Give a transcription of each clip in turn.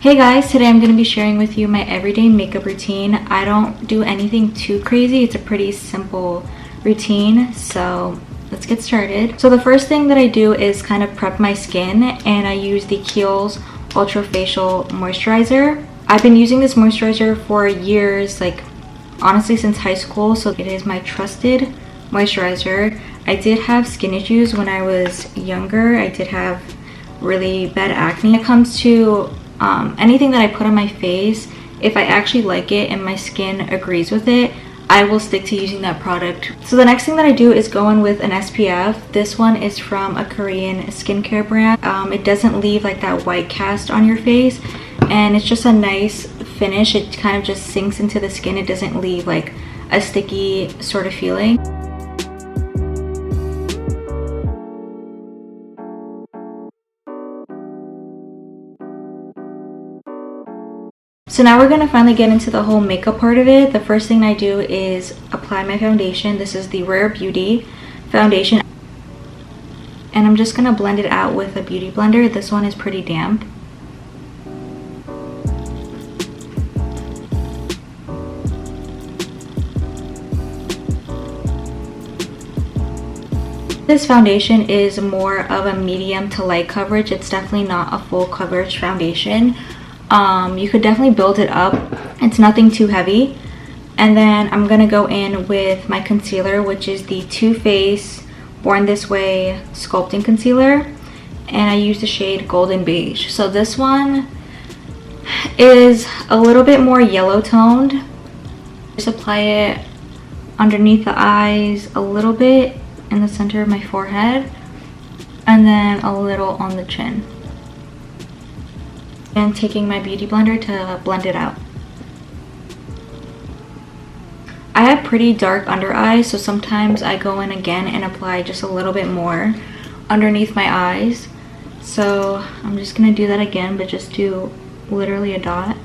Hey guys, today I'm going to be sharing with you my everyday makeup routine. I don't do anything too crazy. It's a pretty simple routine, so let's get started. So the first thing that I do is kind of prep my skin, and I use the Kiehl's Ultra Facial Moisturizer. I've been using this moisturizer for years, like honestly since high school, so it is my trusted moisturizer. I did have skin issues when I was younger. I did have really bad acne. When it comes to anything that I put on my face, if I actually like it and my skin agrees with it, I will stick to using that product. So the next thing that I do is go in with an SPF. This one is from a Korean skincare brand. It doesn't leave like that white cast on your face, and it's just a nice finish. It kind of just sinks into the skin. It doesn't leave like a sticky sort of feeling. So now we're gonna finally get into the whole makeup part of it. The first thing I do is apply my foundation. This is the Rare Beauty foundation. And I'm just gonna blend it out with a beauty blender. This one is pretty damp. This foundation is more of a medium to light coverage. It's definitely not a full coverage foundation. You could definitely build it up. It's nothing too heavy. And then I'm gonna go in with my concealer, which is the Too Faced Born This Way Sculpting Concealer, and I use the shade Golden Beige. So this one is a little bit more yellow toned. Just apply it underneath the eyes, a little bit in the center of my forehead, and then a little on the chin. And taking my beauty blender to blend it out. I have pretty dark under eyes, so sometimes I go in again and apply just a little bit more underneath my eyes. So I'm just gonna do that again, but just do literally a dot.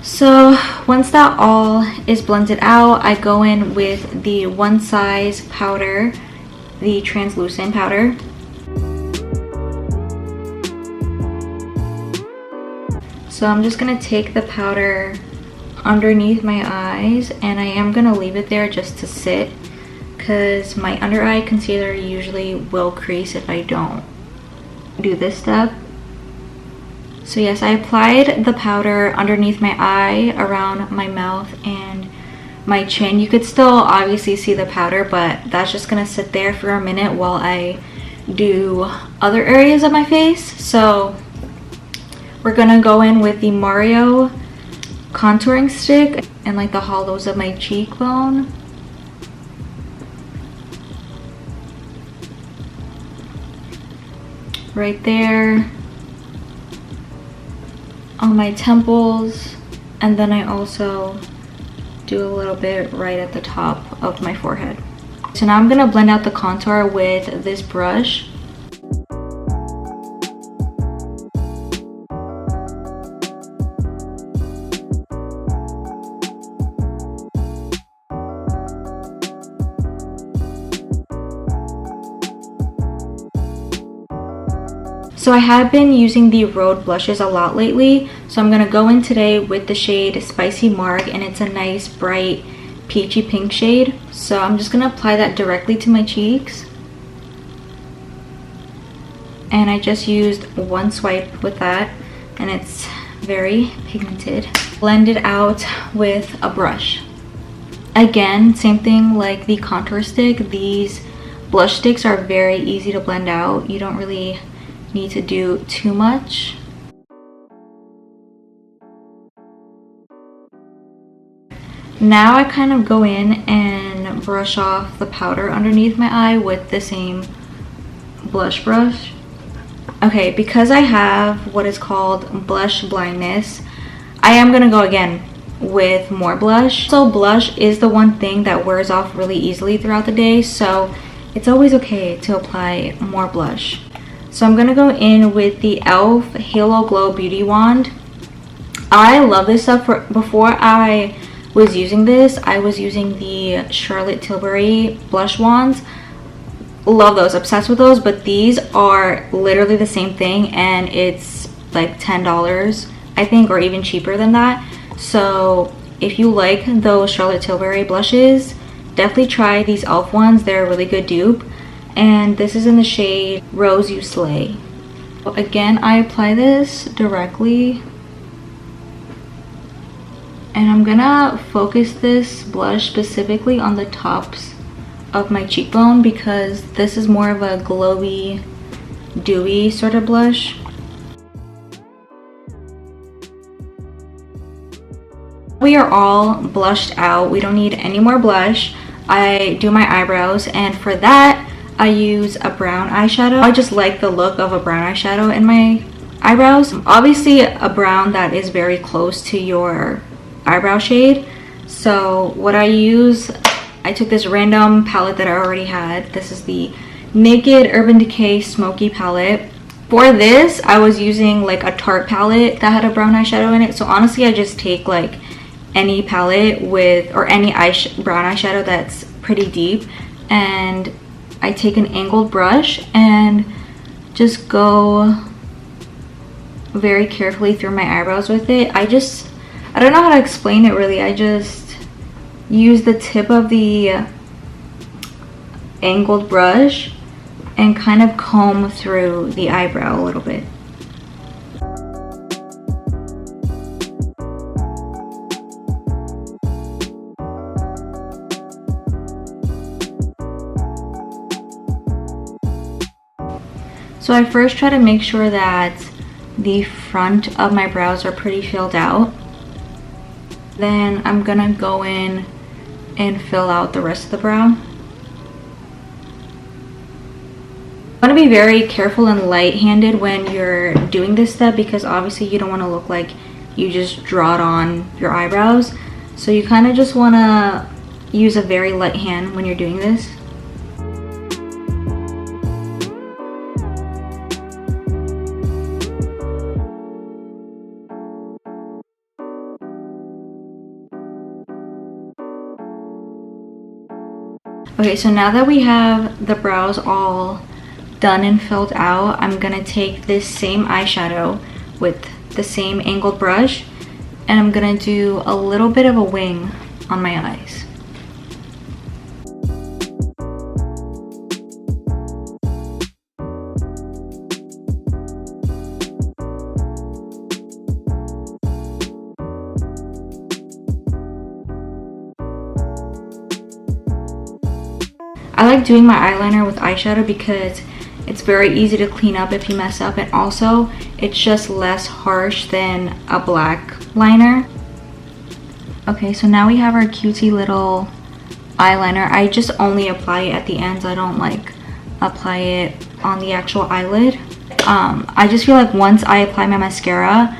So once that all is blended out, I go in with the One Size powder, the translucent powder. So I'm just gonna take the powder underneath my eyes, and I am gonna leave it there just to sit, because my under eye concealer usually will crease if I don't do this step. So yes, I applied the powder underneath my eye, around my mouth and my chin. You could still obviously see the powder, but that's just gonna sit there for a minute while I do other areas of my face. So we're gonna go in with the Mario contouring stick and like the hollows of my cheekbone. Right there. On my temples. And then I also do a little bit right at the top of my forehead. So now I'm gonna blend out the contour with this brush. So I have been using the Rhode blushes a lot lately, so I'm going to go in today with the shade Spicy Marg, and it's a nice bright peachy pink shade. So I'm just going to apply that directly to my cheeks. And I just used one swipe with that, and it's very pigmented. Blend it out with a brush. Again, same thing like the contour stick. These blush sticks are very easy to blend out. You don't really need to do too much. Now I kind of go in and brush off the powder underneath my eye with the same blush brush. Okay, because I have what is called blush blindness, I am gonna go again with more blush. So blush is the one thing that wears off really easily throughout the day, so it's always okay to apply more blush. So I'm gonna go in with the e.l.f. Halo Glow Beauty Wand. I love this stuff. Before I was using this, I was using the Charlotte Tilbury blush wands. Love those, obsessed with those, but these are literally the same thing, and it's like $10, I think, or even cheaper than that. So if you like those Charlotte Tilbury blushes, definitely try these e.l.f. ones. They're a really good dupe. And this is in the shade Rose You Slay. Again, I apply this directly, and I'm gonna focus this blush specifically on the tops of my cheekbone because this is more of a glowy, dewy sort of blush. We are all blushed out. We don't need any more blush. I do my eyebrows, and for that I use a brown eyeshadow. I just like the look of a brown eyeshadow in my eyebrows. Obviously a brown that is very close to your eyebrow shade. So what I use, I took this random palette that I already had. This is the Naked Urban Decay Smoky palette. For this, I was using like a Tarte palette that had a brown eyeshadow in it. So honestly, I just take like any palette with, or any brown eyeshadow that's pretty deep, and I take an angled brush and just go very carefully through my eyebrows with it. I don't know how to explain it really. I just use the tip of the angled brush and kind of comb through the eyebrow a little bit. So I first try to make sure that the front of my brows are pretty filled out. Then I'm gonna go in and fill out the rest of the brow. You want to be very careful and light-handed when you're doing this step because obviously you don't want to look like you just draw it on your eyebrows. So you kind of just want to use a very light hand when you're doing this. Okay, so now that we have the brows all done and filled out, I'm gonna take this same eyeshadow with the same angled brush and I'm gonna do a little bit of a wing on my eyes. I like doing my eyeliner with eyeshadow because it's very easy to clean up if you mess up, and also it's just less harsh than a black liner. Okay, so now we have our cutesy little eyeliner. I just only apply it at the ends. I don't like apply it on the actual eyelid. I just feel like once I apply my mascara,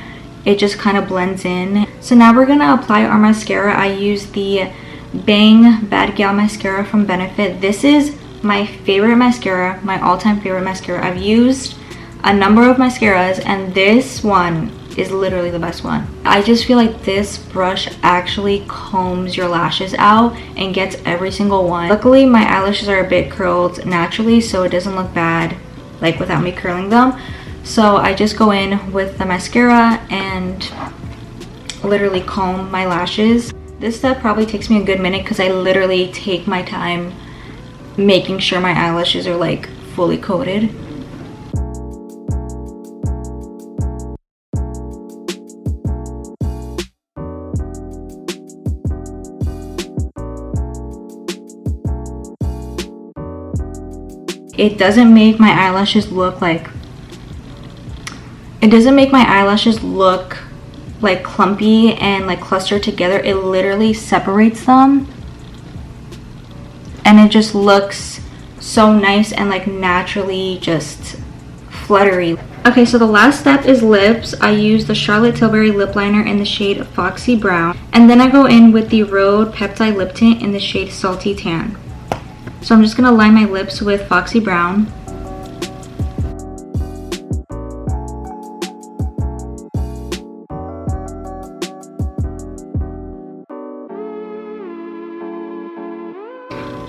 it just kind of blends in. So now we're gonna apply our mascara. I use the Bang Bad Gal mascara from Benefit. This is my favorite mascara, my all-time favorite mascara. I've used a number of mascaras and this one is literally the best one. I just feel like this brush actually combs your lashes out and gets every single one. Luckily my eyelashes are a bit curled naturally, so it doesn't look bad like without me curling them. So I just go in with the mascara and literally comb my lashes. This step probably takes me a good minute because I literally take my time making sure my eyelashes are like fully coated. It doesn't make my eyelashes look like clumpy and like clustered together. It literally separates them and it just looks so nice and like naturally just fluttery. Okay, so the last step is lips. I use the Charlotte Tilbury lip liner in the shade Foxy Brown, and then I go in with the Rhode Peptide lip tint in the shade Salty Tan. So I'm just gonna line my lips with Foxy Brown.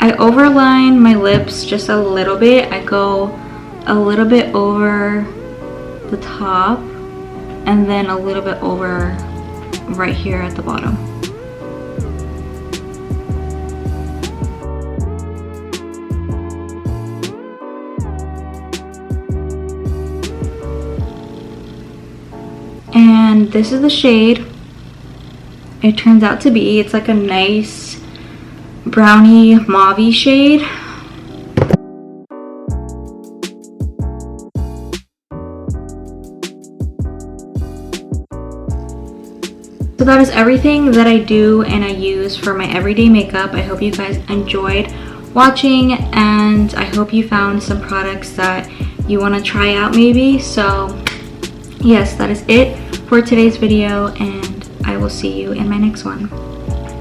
I overline my lips just a little bit. I go a little bit over the top and then a little bit over right here at the bottom. And this is the shade it turns out to be. It's like a nice brownie mauve shade. So that is everything that I do and I use for my everyday makeup. I hope you guys enjoyed watching, and I hope you found some products that you want to try out maybe. So yes, that is it for today's video, and I will see you in my next one.